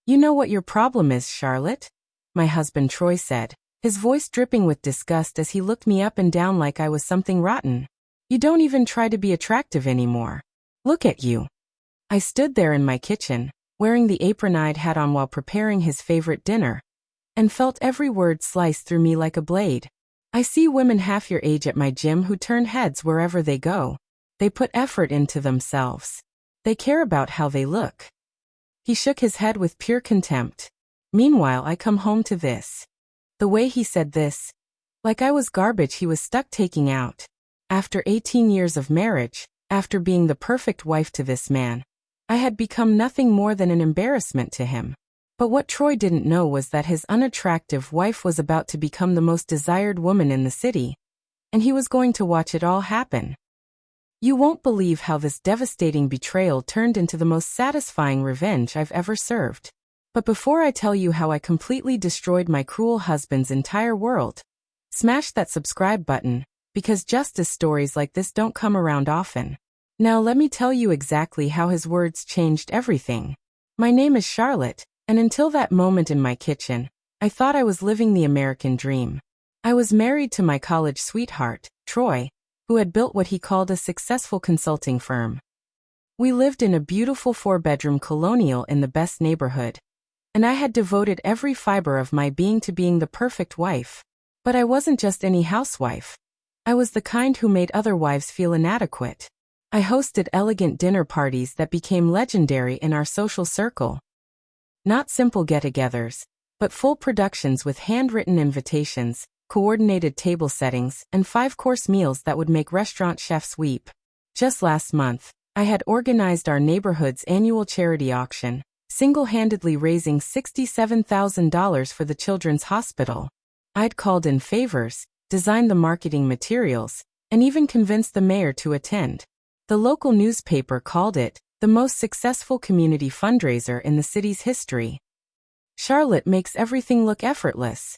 You know what your problem is, Charlotte? My husband Troy said, his voice dripping with disgust as he looked me up and down like I was something rotten. You don't even try to be attractive anymore. Look at you. I stood there in my kitchen, wearing the apron I'd had on while preparing his favorite dinner, and felt every word slice through me like a blade. I see women half your age at my gym who turn heads wherever they go. They put effort into themselves. They care about how they look. He shook his head with pure contempt. Meanwhile, I come home to this. The way he said this, like I was garbage he was stuck taking out. After 18 years of marriage, after being the perfect wife to this man, I had become nothing more than an embarrassment to him. But what Troy didn't know was that his unattractive wife was about to become the most desired woman in the city, and he was going to watch it all happen. You won't believe how this devastating betrayal turned into the most satisfying revenge I've ever served. But before I tell you how I completely destroyed my cruel husband's entire world, smash that subscribe button, because justice stories like this don't come around often. Now let me tell you exactly how his words changed everything. My name is Charlotte, and until that moment in my kitchen, I thought I was living the American dream. I was married to my college sweetheart, Troy, who had built what he called a successful consulting firm. We lived in a beautiful 4-bedroom colonial in the best neighborhood, and I had devoted every fiber of my being to being the perfect wife. But I wasn't just any housewife. I was the kind who made other wives feel inadequate. I hosted elegant dinner parties that became legendary in our social circle. Not simple get-togethers, but full productions with handwritten invitations, coordinated table settings, and 5-course meals that would make restaurant chefs weep. Just last month, I had organized our neighborhood's annual charity auction, single-handedly raising $67,000 for the Children's Hospital. I'd called in favors, designed the marketing materials, and even convinced the mayor to attend. The local newspaper called it the most successful community fundraiser in the city's history. Charlotte makes everything look effortless.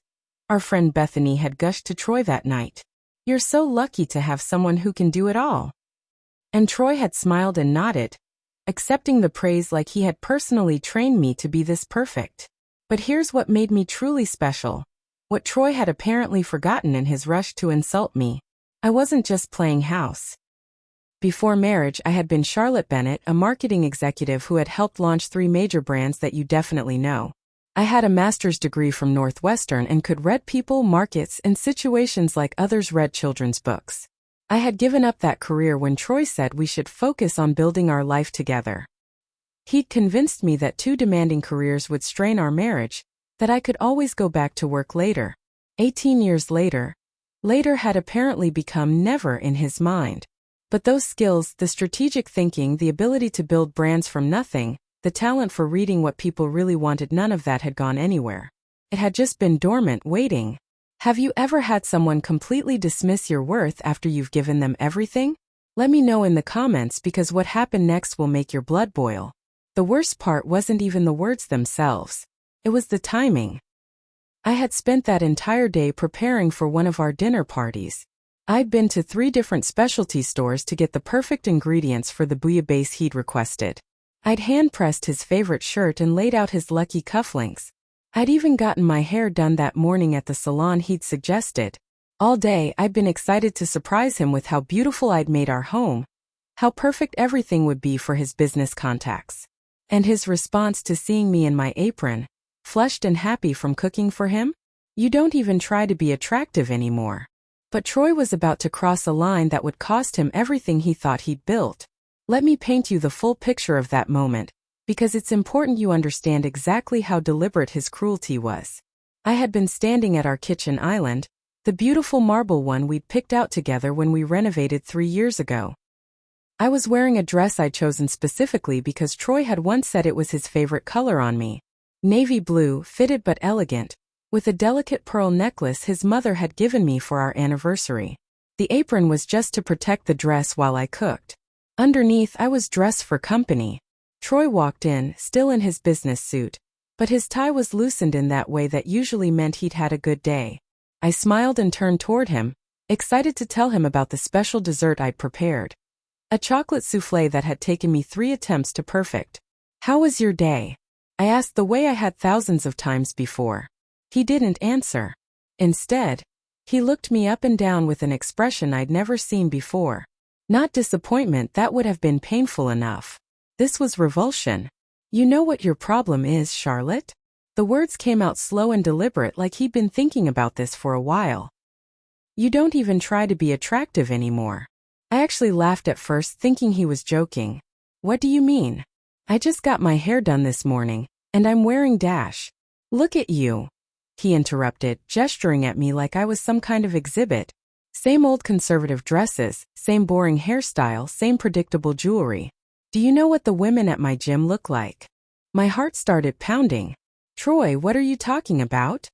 Our friend Bethany had gushed to Troy that night. You're so lucky to have someone who can do it all. And Troy had smiled and nodded, accepting the praise like he had personally trained me to be this perfect. But here's what made me truly special. What Troy had apparently forgotten in his rush to insult me. I wasn't just playing house. Before marriage, I had been Charlotte Bennett, a marketing executive who had helped launch 3 major brands that you definitely know. I had a master's degree from Northwestern and could read people, markets, and situations like others read children's books. I had given up that career when Troy said we should focus on building our life together. He'd convinced me that 2 demanding careers would strain our marriage, that I could always go back to work later. 18 years later had apparently become never in his mind. But those skills, the strategic thinking, the ability to build brands from nothing, the talent for reading what people really wanted, none of that had gone anywhere. It had just been dormant, waiting. Have you ever had someone completely dismiss your worth after you've given them everything? Let me know in the comments, because what happened next will make your blood boil. The worst part wasn't even the words themselves. It was the timing. I had spent that entire day preparing for one of our dinner parties. I'd been to 3 different specialty stores to get the perfect ingredients for the bouillabaisse he'd requested. I'd hand-pressed his favorite shirt and laid out his lucky cufflinks. I'd even gotten my hair done that morning at the salon he'd suggested. All day, I'd been excited to surprise him with how beautiful I'd made our home, how perfect everything would be for his business contacts. And his response to seeing me in my apron, flushed and happy from cooking for him? You don't even try to be attractive anymore. But Troy was about to cross a line that would cost him everything he thought he'd built. Let me paint you the full picture of that moment, because it's important you understand exactly how deliberate his cruelty was. I had been standing at our kitchen island, the beautiful marble one we'd picked out together when we renovated 3 years ago. I was wearing a dress I'd chosen specifically because Troy had once said it was his favorite color on me. Navy blue, fitted but elegant, with a delicate pearl necklace his mother had given me for our anniversary. The apron was just to protect the dress while I cooked. Underneath, I was dressed for company. Troy walked in, still in his business suit, but his tie was loosened in that way that usually meant he'd had a good day. I smiled and turned toward him, excited to tell him about the special dessert I'd prepared. A chocolate soufflé that had taken me 3 attempts to perfect. How was your day? I asked the way I had thousands of times before. He didn't answer. Instead, he looked me up and down with an expression I'd never seen before. Not disappointment, that would have been painful enough. This was revulsion. You know what your problem is, Charlotte? The words came out slow and deliberate, like he'd been thinking about this for a while. You don't even try to be attractive anymore. I actually laughed at first, thinking he was joking. What do you mean? I just got my hair done this morning, and I'm wearing dash. Look at you. He interrupted, gesturing at me like I was some kind of exhibit. Same old conservative dresses, same boring hairstyle, same predictable jewelry. Do you know what the women at my gym look like? My heart started pounding. Troy, what are you talking about?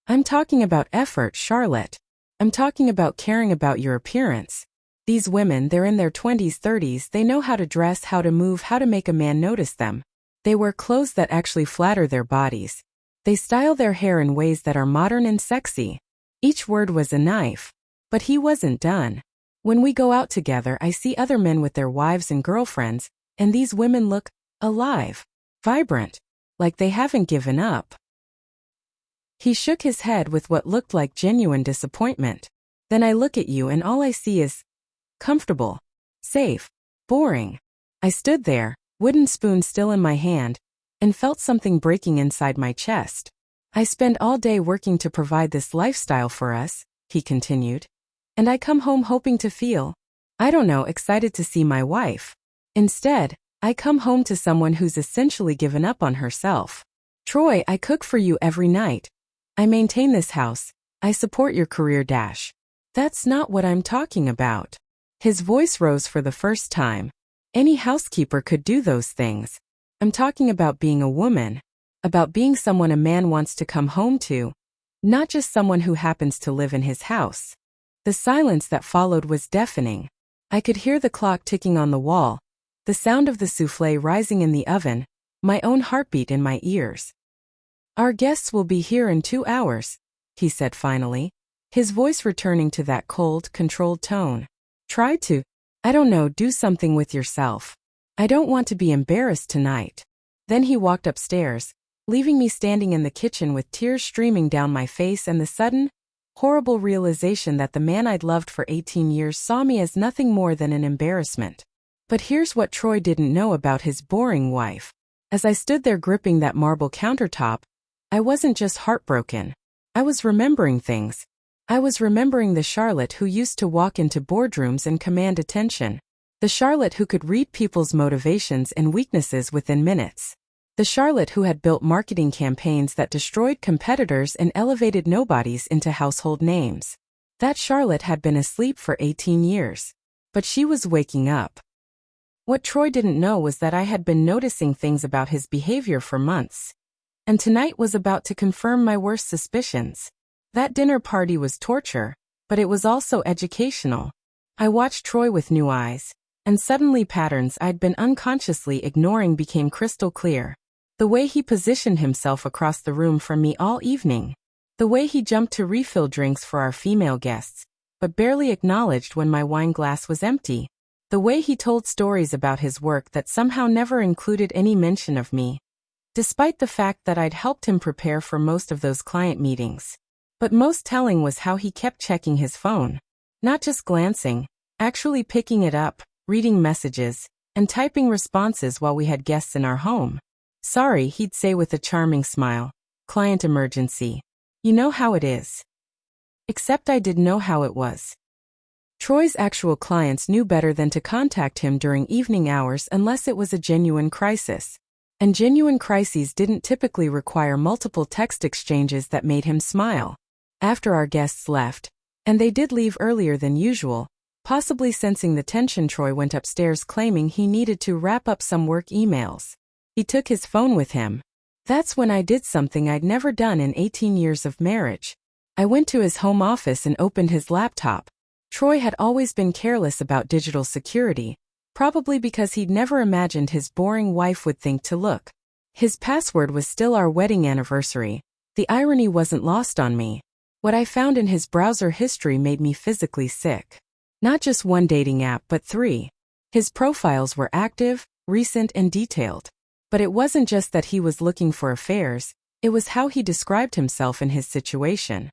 I'm talking about effort, Charlotte. I'm talking about caring about your appearance. These women, they're in their 20s, 30s, they know how to dress, how to move, how to make a man notice them. They wear clothes that actually flatter their bodies. They style their hair in ways that are modern and sexy. Each word was a knife. But he wasn't done. When we go out together, I see other men with their wives and girlfriends, and these women look alive, vibrant, like they haven't given up. He shook his head with what looked like genuine disappointment. Then I look at you and all I see is comfortable, safe, boring. I stood there, wooden spoon still in my hand, and felt something breaking inside my chest. I spend all day working to provide this lifestyle for us, he continued. And I come home hoping to feel, I don't know, excited to see my wife. Instead, I come home to someone who's essentially given up on herself. Troy, I cook for you every night. I maintain this house. I support your career dash. That's not what I'm talking about. His voice rose for the first time. Any housekeeper could do those things. I'm talking about being a woman. About being someone a man wants to come home to. Not just someone who happens to live in his house. The silence that followed was deafening. I could hear the clock ticking on the wall, the sound of the soufflé rising in the oven, my own heartbeat in my ears. Our guests will be here in 2 hours, he said finally, his voice returning to that cold, controlled tone. Try to, I don't know, do something with yourself. I don't want to be embarrassed tonight. Then he walked upstairs, leaving me standing in the kitchen with tears streaming down my face and the sudden, horrible realization that the man I'd loved for 18 years saw me as nothing more than an embarrassment. But here's what Troy didn't know about his boring wife. As I stood there gripping that marble countertop, I wasn't just heartbroken. I was remembering things. I was remembering the Charlotte who used to walk into boardrooms and command attention. The Charlotte who could read people's motivations and weaknesses within minutes. The Charlotte who had built marketing campaigns that destroyed competitors and elevated nobodies into household names. That Charlotte had been asleep for 18 years. But she was waking up. What Troy didn't know was that I had been noticing things about his behavior for months. And tonight was about to confirm my worst suspicions. That dinner party was torture, but it was also educational. I watched Troy with new eyes, and suddenly patterns I'd been unconsciously ignoring became crystal clear. The way he positioned himself across the room from me all evening. The way he jumped to refill drinks for our female guests, but barely acknowledged when my wine glass was empty. The way he told stories about his work that somehow never included any mention of me. Despite the fact that I'd helped him prepare for most of those client meetings. But most telling was how he kept checking his phone. Not just glancing, actually picking it up, reading messages, and typing responses while we had guests in our home. Sorry, he'd say with a charming smile. Client emergency. You know how it is. Except I did know how it was. Troy's actual clients knew better than to contact him during evening hours unless it was a genuine crisis. And genuine crises didn't typically require multiple text exchanges that made him smile. After our guests left, and they did leave earlier than usual, possibly sensing the tension, Troy went upstairs claiming he needed to wrap up some work emails. He took his phone with him. That's when I did something I'd never done in 18 years of marriage. I went to his home office and opened his laptop. Troy had always been careless about digital security, probably because he'd never imagined his boring wife would think to look. His password was still our wedding anniversary. The irony wasn't lost on me. What I found in his browser history made me physically sick. Not just one dating app, but 3. His profiles were active, recent, and detailed. But it wasn't just that he was looking for affairs, it was how he described himself in his situation.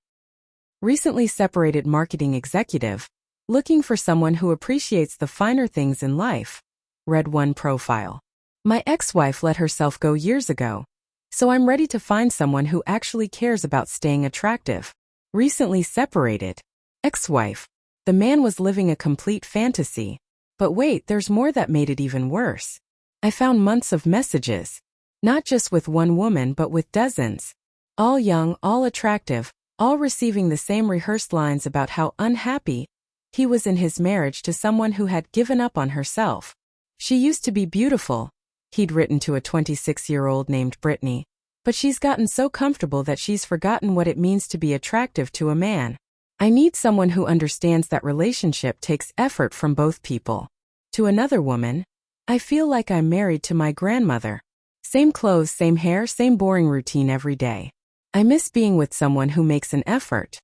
Recently separated marketing executive, looking for someone who appreciates the finer things in life. Read one profile. My ex-wife let herself go years ago, so I'm ready to find someone who actually cares about staying attractive. Recently separated. Ex-wife. The man was living a complete fantasy. But wait, there's more that made it even worse. I found months of messages. Not just with one woman but with dozens. All young, all attractive, all receiving the same rehearsed lines about how unhappy he was in his marriage to someone who had given up on herself. She used to be beautiful, he'd written to a 26-year-old named Brittany. But she's gotten so comfortable that she's forgotten what it means to be attractive to a man. I need someone who understands that relationship takes effort from both people. To another woman, I feel like I'm married to my grandmother. Same clothes, same hair, same boring routine every day. I miss being with someone who makes an effort.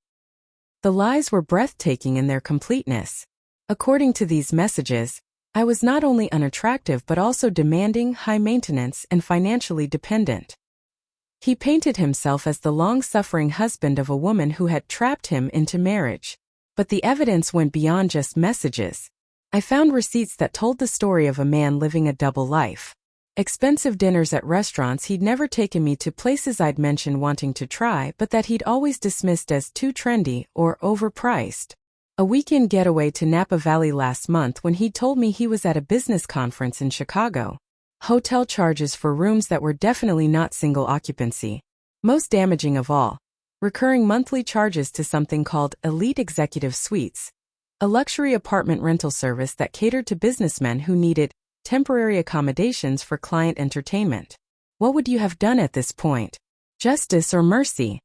The lies were breathtaking in their completeness. According to these messages, I was not only unattractive but also demanding, high maintenance, and financially dependent. He painted himself as the long-suffering husband of a woman who had trapped him into marriage. But the evidence went beyond just messages. I found receipts that told the story of a man living a double life. Expensive dinners at restaurants he'd never taken me to, places I'd mentioned wanting to try but that he'd always dismissed as too trendy or overpriced. A weekend getaway to Napa Valley last month when he'd told me he was at a business conference in Chicago. Hotel charges for rooms that were definitely not single occupancy. Most damaging of all, recurring monthly charges to something called Elite Executive Suites, a luxury apartment rental service that catered to businessmen who needed temporary accommodations for client entertainment. What would you have done at this point? Justice or mercy?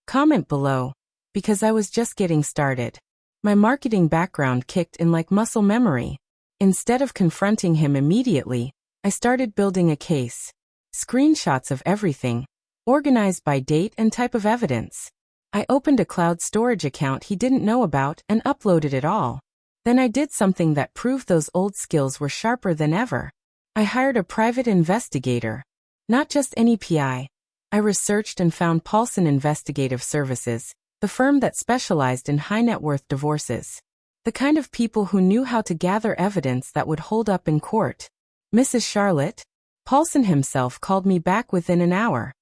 Comment below, because I was just getting started. My marketing background kicked in like muscle memory. Instead of confronting him immediately, I started building a case. Screenshots of everything, organized by date and type of evidence. I opened a cloud storage account he didn't know about and uploaded it all. Then I did something that proved those old skills were sharper than ever. I hired a private investigator. Not just any PI. I researched and found Paulson Investigative Services, the firm that specialized in high-net-worth divorces. The kind of people who knew how to gather evidence that would hold up in court. Mrs. Charlotte, Paulson himself called me back within an hour.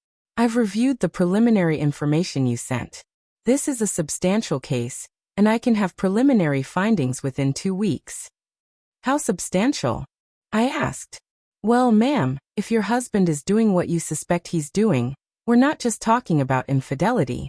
I've reviewed the preliminary information you sent. This is a substantial case, and I can have preliminary findings within 2 weeks. How substantial? I asked. Well, ma'am, if your husband is doing what you suspect he's doing, we're not just talking about infidelity.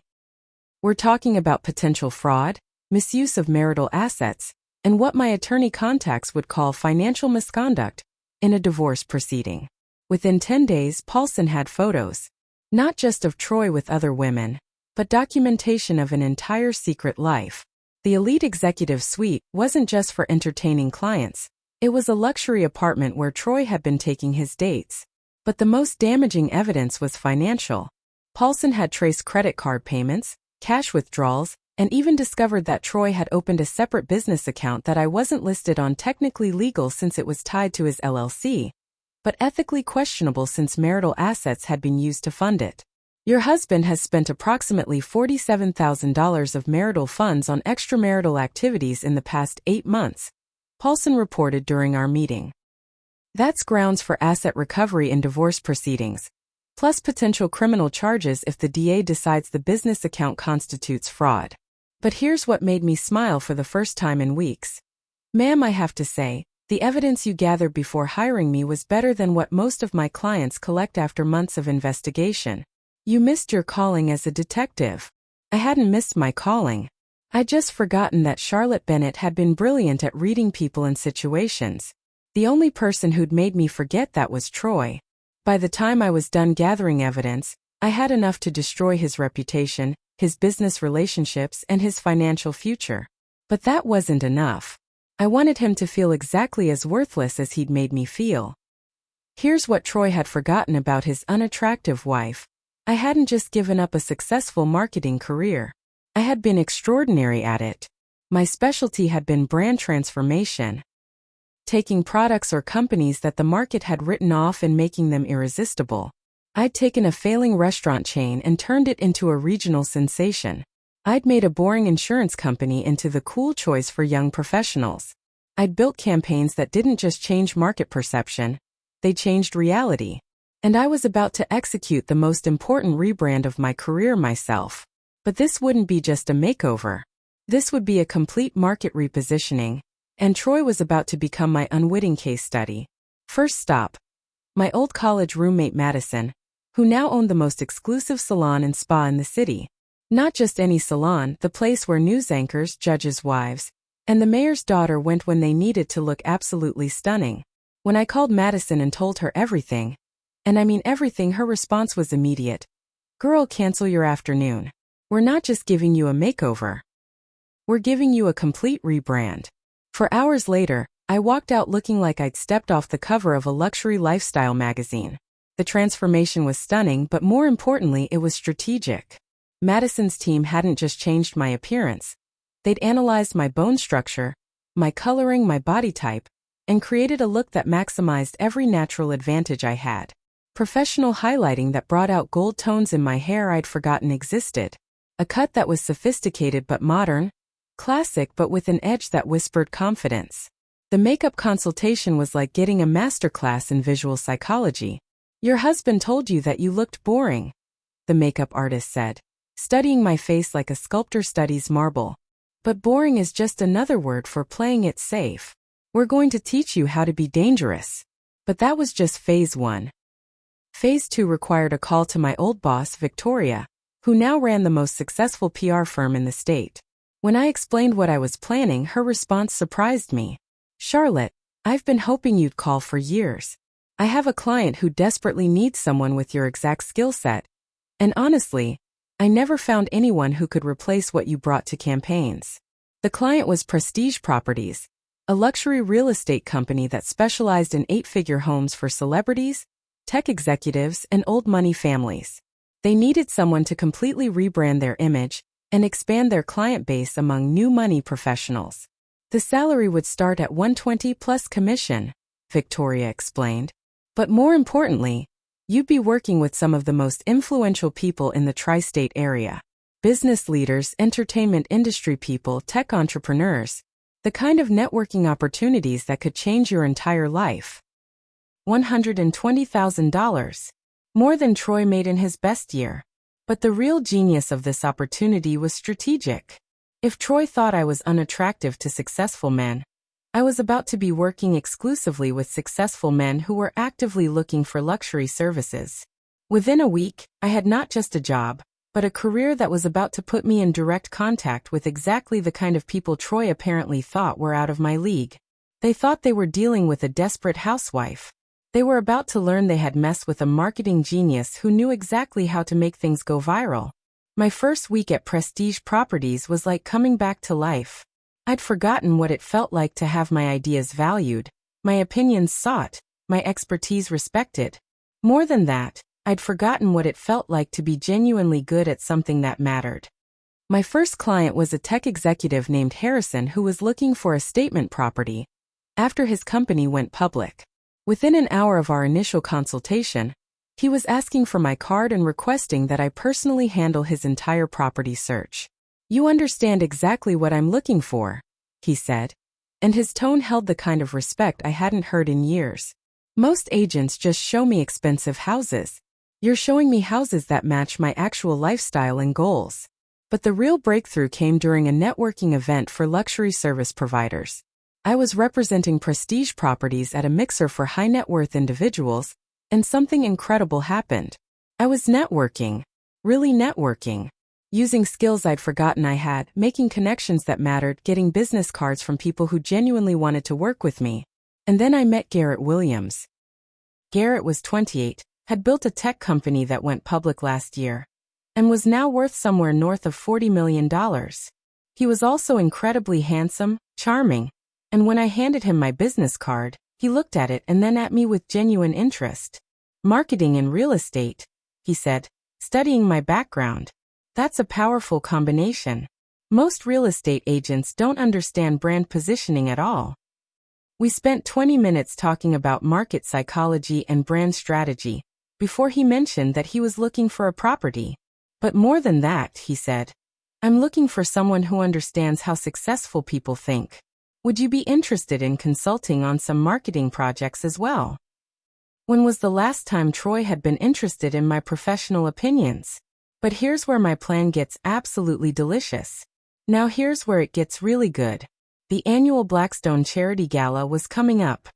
We're talking about potential fraud, misuse of marital assets, and what my attorney contacts would call financial misconduct in a divorce proceeding. Within 10 days, Paulson had photos, not just of Troy with other women, but documentation of an entire secret life. The Elite Executive Suite wasn't just for entertaining clients. It was a luxury apartment where Troy had been taking his dates. But the most damaging evidence was financial. Paulson had traced credit card payments, cash withdrawals, and even discovered that Troy had opened a separate business account that I wasn't listed on, technically legal since it was tied to his LLC, but ethically questionable since marital assets had been used to fund it. Your husband has spent approximately $47,000 of marital funds on extramarital activities in the past 8 months, Paulson reported during our meeting. That's grounds for asset recovery in divorce proceedings, plus potential criminal charges if the DA decides the business account constitutes fraud. But here's what made me smile for the first time in weeks. Ma'am, I have to say, the evidence you gathered before hiring me was better than what most of my clients collect after months of investigation. You missed your calling as a detective. I hadn't missed my calling. I'd just forgotten that Charlotte Bennett had been brilliant at reading people and situations. The only person who'd made me forget that was Troy. By the time I was done gathering evidence, I had enough to destroy his reputation, his business relationships, and his financial future. But that wasn't enough. I wanted him to feel exactly as worthless as he'd made me feel. Here's what Troy had forgotten about his unattractive wife. I hadn't just given up a successful marketing career. I had been extraordinary at it. My specialty had been brand transformation. taking products or companies that the market had written off and making them irresistible. I'd taken a failing restaurant chain and turned it into a regional sensation. I'd made a boring insurance company into the cool choice for young professionals. I'd built campaigns that didn't just change market perception, they changed reality. And I was about to execute the most important rebrand of my career myself. But this wouldn't be just a makeover. This would be a complete market repositioning, and Troy was about to become my unwitting case study. First stop, my old college roommate Madison, who now owned the most exclusive salon and spa in the city. Not just any salon, the place where news anchors, judges' wives, and the mayor's daughter went when they needed to look absolutely stunning. When I called Madison and told her everything, and I mean everything, her response was immediate. Girl, cancel your afternoon. We're not just giving you a makeover. We're giving you a complete rebrand. For hours later, I walked out looking like I'd stepped off the cover of a luxury lifestyle magazine. The transformation was stunning, but more importantly, it was strategic. Madison's team hadn't just changed my appearance. They'd analyzed my bone structure, my coloring, my body type, and created a look that maximized every natural advantage I had. Professional highlighting that brought out gold tones in my hair I'd forgotten existed. A cut that was sophisticated but modern, classic but with an edge that whispered confidence. The makeup consultation was like getting a masterclass in visual psychology. Your husband told you that you looked boring, the makeup artist said, studying my face like a sculptor studies marble. But boring is just another word for playing it safe. We're going to teach you how to be dangerous. But that was just phase 1. Phase 2 required a call to my old boss, Victoria, who now ran the most successful PR firm in the state. When I explained what I was planning, her response surprised me. Charlotte, I've been hoping you'd call for years. I have a client who desperately needs someone with your exact skill set. And honestly, I never found anyone who could replace what you brought to campaigns. The client was Prestige Properties, a luxury real estate company that specialized in 8-figure homes for celebrities, tech executives, and old money families. They needed someone to completely rebrand their image and expand their client base among new money professionals. The salary would start at $120 plus commission, Victoria explained. But more importantly, you'd be working with some of the most influential people in the tri-state area. Business leaders, entertainment industry people, tech entrepreneurs. The kind of networking opportunities that could change your entire life. $120,000. More than Troy made in his best year. But the real genius of this opportunity was strategic. If Troy thought I was unattractive to successful men, I was about to be working exclusively with successful men who were actively looking for luxury services. Within a week, I had not just a job, but a career that was about to put me in direct contact with exactly the kind of people Troy apparently thought were out of my league. They thought they were dealing with a desperate housewife. They were about to learn they had messed with a marketing genius who knew exactly how to make things go viral. My first week at Prestige Properties was like coming back to life. I'd forgotten what it felt like to have my ideas valued, my opinions sought, my expertise respected. More than that, I'd forgotten what it felt like to be genuinely good at something that mattered. My first client was a tech executive named Harrison who was looking for a statement property after his company went public. Within an hour of our initial consultation, he was asking for my card and requesting that I personally handle his entire property search. You understand exactly what I'm looking for, he said, and his tone held the kind of respect I hadn't heard in years. Most agents just show me expensive houses. You're showing me houses that match my actual lifestyle and goals. But the real breakthrough came during a networking event for luxury service providers. I was representing Prestige Properties at a mixer for high net worth individuals, and something incredible happened. I was networking, really networking, using skills I'd forgotten I had, making connections that mattered, getting business cards from people who genuinely wanted to work with me. And then I met Garrett Williams. Garrett was 28, had built a tech company that went public last year, and was now worth somewhere north of $40 million. He was also incredibly handsome, charming, and when I handed him my business card, he looked at it and then at me with genuine interest. Marketing and real estate, he said, studying my background. That's a powerful combination. Most real estate agents don't understand brand positioning at all. We spent 20 minutes talking about market psychology and brand strategy before he mentioned that he was looking for a property. But more than that, he said, I'm looking for someone who understands how successful people think. Would you be interested in consulting on some marketing projects as well? When was the last time Troy had been interested in my professional opinions? But here's where my plan gets absolutely delicious. Now here's where it gets really good. The annual Blackstone Charity Gala was coming up.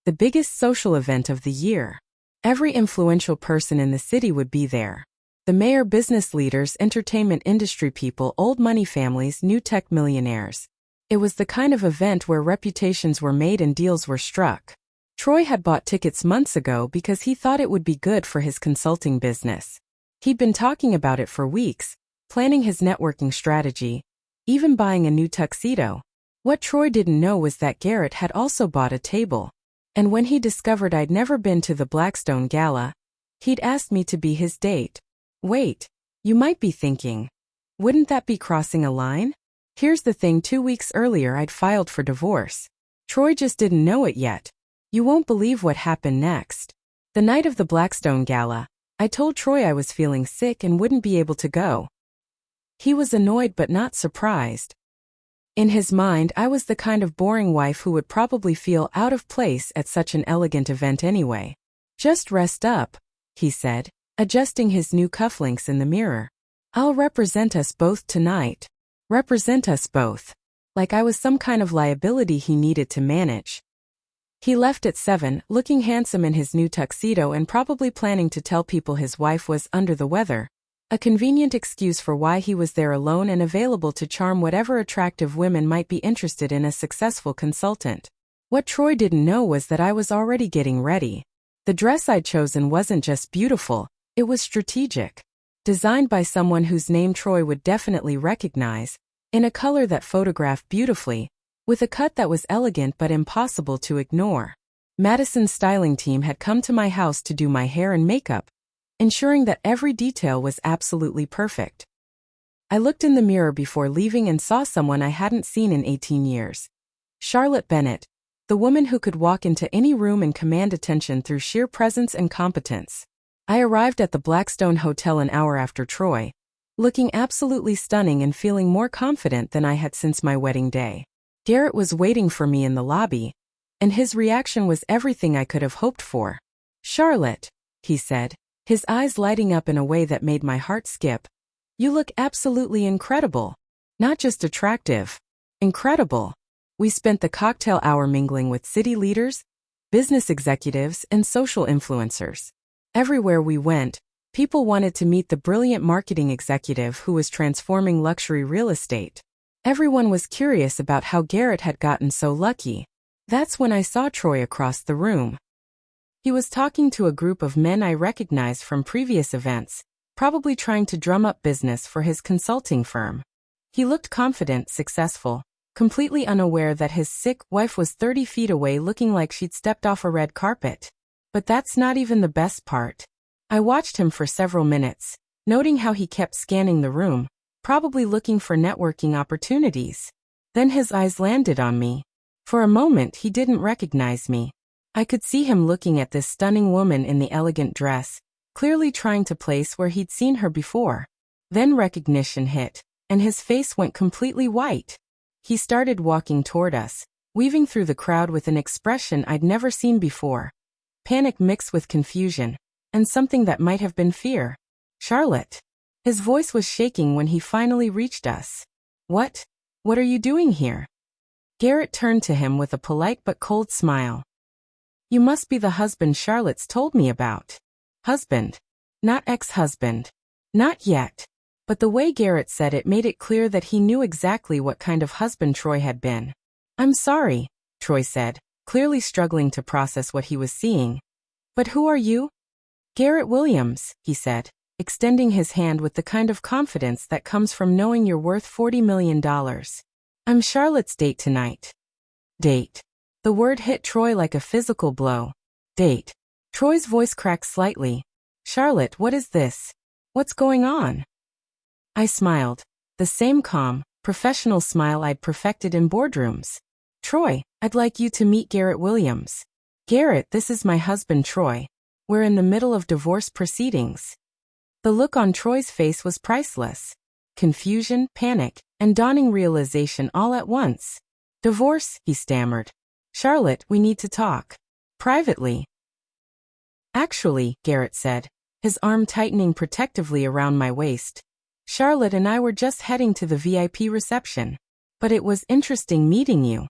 The biggest social event of the year. Every influential person in the city would be there. The mayor, business leaders, entertainment industry people, old money families, new tech millionaires. It was the kind of event where reputations were made and deals were struck. Troy had bought tickets months ago because he thought it would be good for his consulting business. He'd been talking about it for weeks, planning his networking strategy, even buying a new tuxedo. What Troy didn't know was that Garrett had also bought a table. And when he discovered I'd never been to the Blackstone Gala, he'd asked me to be his date. Wait, you might be thinking, wouldn't that be crossing a line? Here's the thing, 2 weeks earlier I'd filed for divorce. Troy just didn't know it yet. You won't believe what happened next. The night of the Blackstone Gala, I told Troy I was feeling sick and wouldn't be able to go. He was annoyed but not surprised. In his mind, I was the kind of boring wife who would probably feel out of place at such an elegant event anyway. Just rest up, he said, adjusting his new cufflinks in the mirror. I'll represent us both tonight. Represent us both. Like I was some kind of liability he needed to manage. He left at 7, looking handsome in his new tuxedo and probably planning to tell people his wife was under the weather. A convenient excuse for why he was there alone and available to charm whatever attractive women might be interested in a successful consultant. What Troy didn't know was that I was already getting ready. The dress I'd chosen wasn't just beautiful, it was strategic. Designed by someone whose name Troy would definitely recognize, in a color that photographed beautifully, with a cut that was elegant but impossible to ignore. Madison's styling team had come to my house to do my hair and makeup, ensuring that every detail was absolutely perfect. I looked in the mirror before leaving and saw someone I hadn't seen in 18 years. Charlotte Bennett, the woman who could walk into any room and command attention through sheer presence and competence. I arrived at the Blackstone Hotel an hour after Troy, looking absolutely stunning and feeling more confident than I had since my wedding day. Garrett was waiting for me in the lobby, and his reaction was everything I could have hoped for. Charlotte, he said, his eyes lighting up in a way that made my heart skip. You look absolutely incredible. Not just attractive. Incredible. We spent the cocktail hour mingling with city leaders, business executives, and social influencers. Everywhere we went, people wanted to meet the brilliant marketing executive who was transforming luxury real estate. Everyone was curious about how Garrett had gotten so lucky. That's when I saw Troy across the room. He was talking to a group of men I recognized from previous events, probably trying to drum up business for his consulting firm. He looked confident, successful, completely unaware that his sick wife was 30 feet away looking like she'd stepped off a red carpet. But that's not even the best part. I watched him for several minutes, noting how he kept scanning the room, probably looking for networking opportunities. Then his eyes landed on me. For a moment he didn't recognize me. I could see him looking at this stunning woman in the elegant dress, clearly trying to place where he'd seen her before. Then recognition hit, and his face went completely white. He started walking toward us, weaving through the crowd with an expression I'd never seen before. Panic mixed with confusion, and something that might have been fear. Charlotte. His voice was shaking when he finally reached us. What are you doing here? Garrett turned to him with a polite but cold smile. You must be the husband Charlotte's told me about. Husband. Not ex-husband. Not yet. But the way Garrett said it made it clear that he knew exactly what kind of husband Troy had been. I'm sorry, Troy said, clearly struggling to process what he was seeing. But who are you? Garrett Williams, he said, extending his hand with the kind of confidence that comes from knowing you're worth $40 million. I'm Charlotte's date tonight. Date. The word hit Troy like a physical blow. Date. Troy's voice cracked slightly. Charlotte, what is this? What's going on? I smiled. The same calm, professional smile I'd perfected in boardrooms. Troy, I'd like you to meet Garrett Williams. Garrett, this is my husband Troy. We're in the middle of divorce proceedings. The look on Troy's face was priceless. Confusion, panic, and dawning realization all at once. Divorce, he stammered. Charlotte, we need to talk. Privately. Actually, Garrett said, his arm tightening protectively around my waist. Charlotte and I were just heading to the VIP reception. But it was interesting meeting you.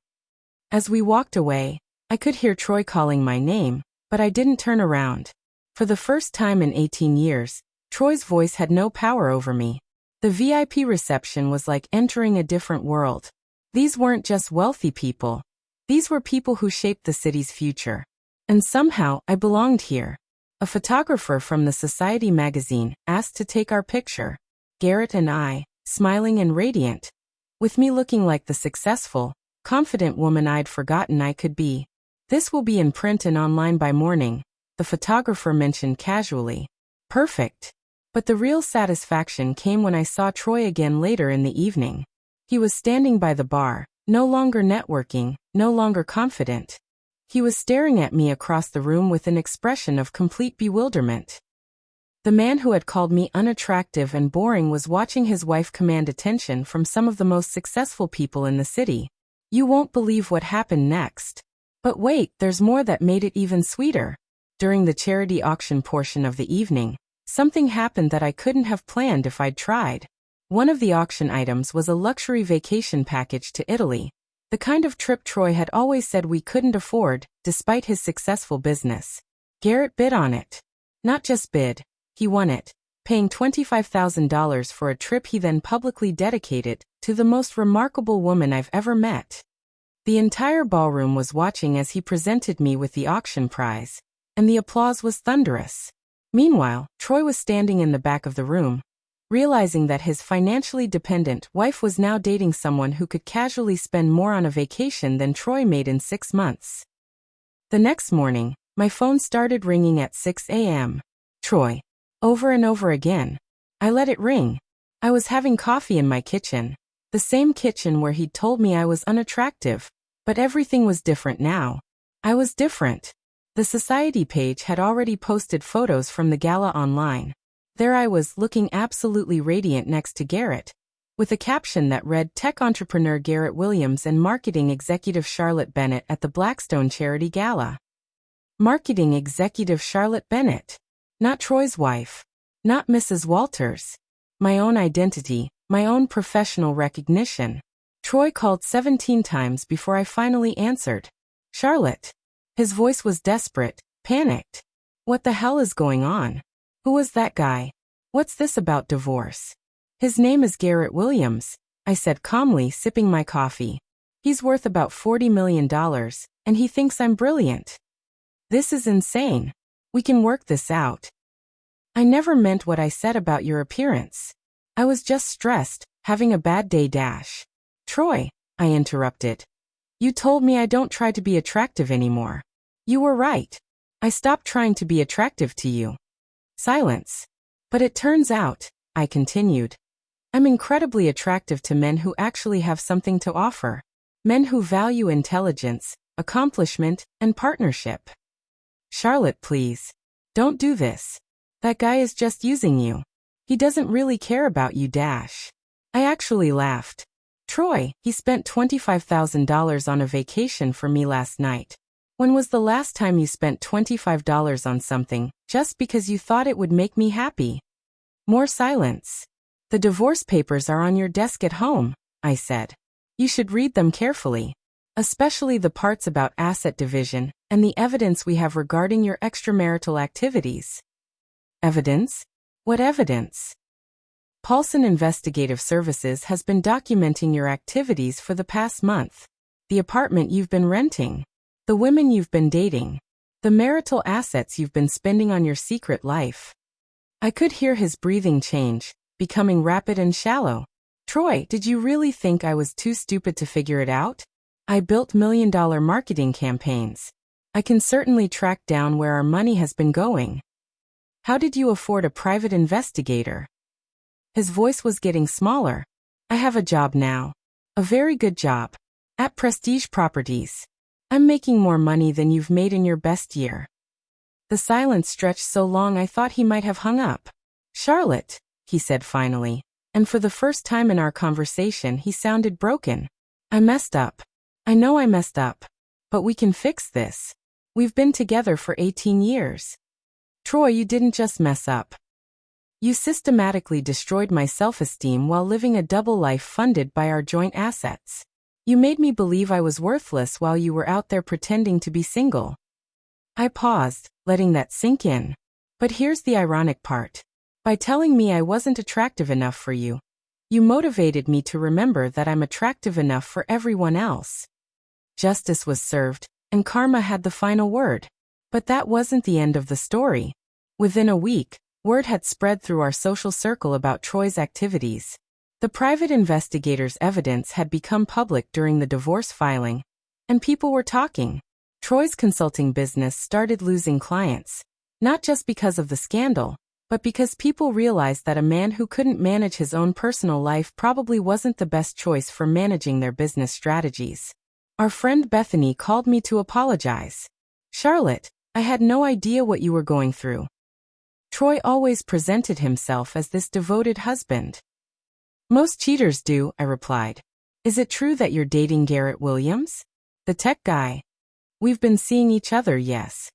As we walked away, I could hear Troy calling my name, but I didn't turn around. For the first time in 18 years, Troy's voice had no power over me. The VIP reception was like entering a different world. These weren't just wealthy people. These were people who shaped the city's future. And somehow, I belonged here. A photographer from the Society magazine asked to take our picture. Garrett and I, smiling and radiant, with me looking like the successful, confident woman I'd forgotten I could be. This will be in print and online by morning, the photographer mentioned casually. Perfect. But the real satisfaction came when I saw Troy again later in the evening. He was standing by the bar, no longer networking, no longer confident. He was staring at me across the room with an expression of complete bewilderment. The man who had called me unattractive and boring was watching his wife command attention from some of the most successful people in the city. You won't believe what happened next. But wait, there's more that made it even sweeter. During the charity auction portion of the evening, something happened that I couldn't have planned if I'd tried. One of the auction items was a luxury vacation package to Italy, the kind of trip Troy had always said we couldn't afford, despite his successful business. Garrett bid on it. Not just bid, he won it, paying $25,000 for a trip he then publicly dedicated to the most remarkable woman I've ever met. The entire ballroom was watching as he presented me with the auction prize, and the applause was thunderous. Meanwhile, Troy was standing in the back of the room, realizing that his financially dependent wife was now dating someone who could casually spend more on a vacation than Troy made in 6 months. The next morning, my phone started ringing at 6 a.m. Troy. Over and over again. I let it ring. I was having coffee in my kitchen, the same kitchen where he'd told me I was unattractive, but everything was different now. I was different. The Society page had already posted photos from the gala online. There I was, looking absolutely radiant next to Garrett, with a caption that read Tech Entrepreneur Garrett Williams and Marketing Executive Charlotte Bennett at the Blackstone Charity Gala. Marketing Executive Charlotte Bennett. Not Troy's wife. Not Mrs. Walters. My own identity, my own professional recognition. Troy called 17 times before I finally answered. Charlotte. His voice was desperate, panicked. What the hell is going on? Who was that guy? What's this about divorce? His name is Garrett Williams, I said calmly, sipping my coffee. He's worth about $40 million, and he thinks I'm brilliant. This is insane. We can work this out. I never meant what I said about your appearance. I was just stressed, having a bad day. Troy, I interrupted. You told me I don't try to be attractive anymore. You were right. I stopped trying to be attractive to you. Silence. But it turns out, I continued, I'm incredibly attractive to men who actually have something to offer. Men who value intelligence, accomplishment, and partnership. Charlotte, please. Don't do this. That guy is just using you. He doesn't really care about you. I actually laughed. Troy, he spent $25,000 on a vacation for me last night. When was the last time you spent $25 on something, just because you thought it would make me happy? More silence. The divorce papers are on your desk at home, I said. You should read them carefully. Especially the parts about asset division and the evidence we have regarding your extramarital activities. Evidence? What evidence? Paulson Investigative Services has been documenting your activities for the past month. The apartment you've been renting. The women you've been dating. The marital assets you've been spending on your secret life. I could hear his breathing change, becoming rapid and shallow. Troy, did you really think I was too stupid to figure it out? I built million-dollar marketing campaigns. I can certainly track down where our money has been going. How did you afford a private investigator? His voice was getting smaller. I have a job now. A very good job. At Prestige Properties. I'm making more money than you've made in your best year. The silence stretched so long I thought he might have hung up. Charlotte, he said finally, and for the first time in our conversation he sounded broken. I messed up. I know I messed up. But we can fix this. We've been together for 18 years. Troy, you didn't just mess up. You systematically destroyed my self-esteem while living a double life funded by our joint assets. You made me believe I was worthless while you were out there pretending to be single. I paused, letting that sink in. But here's the ironic part. By telling me I wasn't attractive enough for you, you motivated me to remember that I'm attractive enough for everyone else. Justice was served, and karma had the final word. But that wasn't the end of the story. Within a week, word had spread through our social circle about Troy's activities. The private investigator's evidence had become public during the divorce filing, and people were talking. Troy's consulting business started losing clients, not just because of the scandal, but because people realized that a man who couldn't manage his own personal life probably wasn't the best choice for managing their business strategies. Our friend Bethany called me to apologize. Charlotte, I had no idea what you were going through. Troy always presented himself as this devoted husband. Most cheaters do, I replied. Is it true that you're dating Garrett Williams? The tech guy. We've been seeing each other, yes.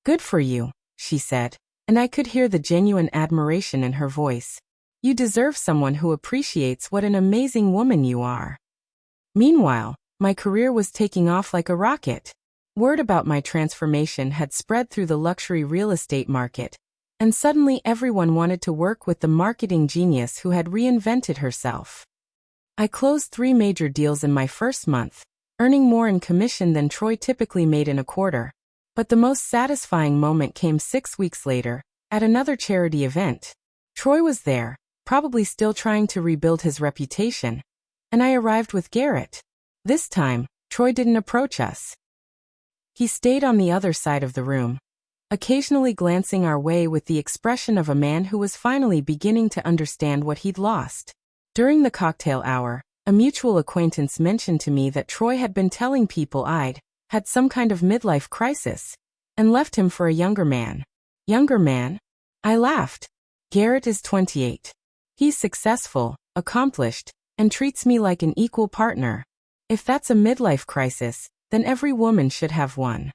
Good for you, she said, and I could hear the genuine admiration in her voice. You deserve someone who appreciates what an amazing woman you are. Meanwhile, my career was taking off like a rocket. Word about my transformation had spread through the luxury real estate market, and suddenly everyone wanted to work with the marketing genius who had reinvented herself. I closed 3 major deals in my first month, earning more in commission than Troy typically made in a quarter. But the most satisfying moment came 6 weeks later, at another charity event. Troy was there, probably still trying to rebuild his reputation, and I arrived with Garrett. This time, Troy didn't approach us. He stayed on the other side of the room, occasionally glancing our way with the expression of a man who was finally beginning to understand what he'd lost. During the cocktail hour, a mutual acquaintance mentioned to me that Troy had been telling people I'd had some kind of midlife crisis, and left him for a younger man. Younger man? I laughed. Garrett is 28. He's successful, accomplished, and treats me like an equal partner. If that's a midlife crisis, then every woman should have one.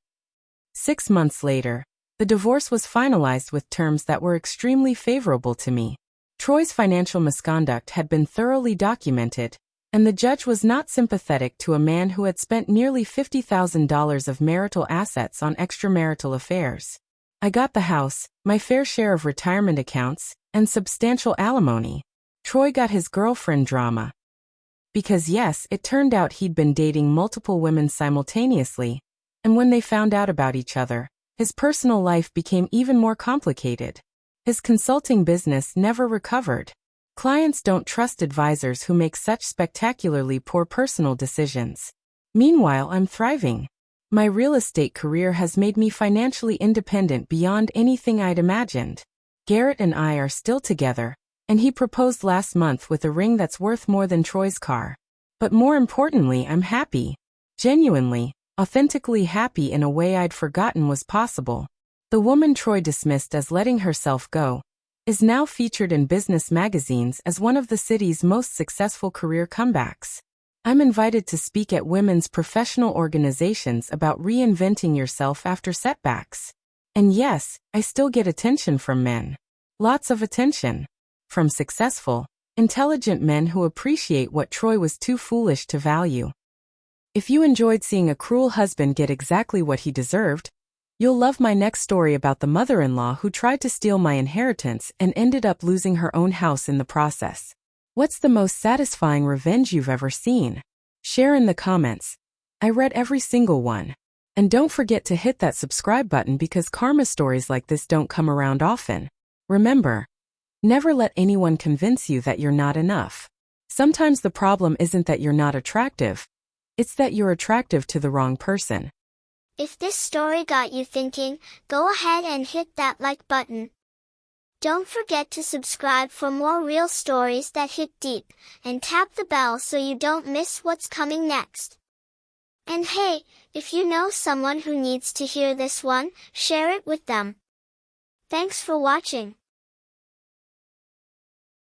6 months later, the divorce was finalized with terms that were extremely favorable to me. Troy's financial misconduct had been thoroughly documented, and the judge was not sympathetic to a man who had spent nearly $50,000 of marital assets on extramarital affairs. I got the house, my fair share of retirement accounts, and substantial alimony. Troy got his girlfriend drama. Because yes, it turned out he'd been dating multiple women simultaneously, and when they found out about each other, his personal life became even more complicated. His consulting business never recovered. Clients don't trust advisors who make such spectacularly poor personal decisions. Meanwhile, I'm thriving. My real estate career has made me financially independent beyond anything I'd imagined. Garrett and I are still together, and he proposed last month with a ring that's worth more than Troy's car. But more importantly, I'm happy. Genuinely, authentically happy in a way I'd forgotten was possible. The woman Troy dismissed as letting herself go is now featured in business magazines as one of the city's most successful career comebacks. I'm invited to speak at women's professional organizations about reinventing yourself after setbacks. And yes, I still get attention from men. Lots of attention. From successful, intelligent men who appreciate what Troy was too foolish to value. If you enjoyed seeing a cruel husband get exactly what he deserved, you'll love my next story about the mother-in-law who tried to steal my inheritance and ended up losing her own house in the process. What's the most satisfying revenge you've ever seen? Share in the comments. I read every single one. And don't forget to hit that subscribe button because karma stories like this don't come around often. Remember, never let anyone convince you that you're not enough. Sometimes the problem isn't that you're not attractive. It's that you're attractive to the wrong person. If this story got you thinking, go ahead and hit that like button. Don't forget to subscribe for more real stories that hit deep, and tap the bell so you don't miss what's coming next. And hey, if you know someone who needs to hear this one, share it with them. Thanks for watching.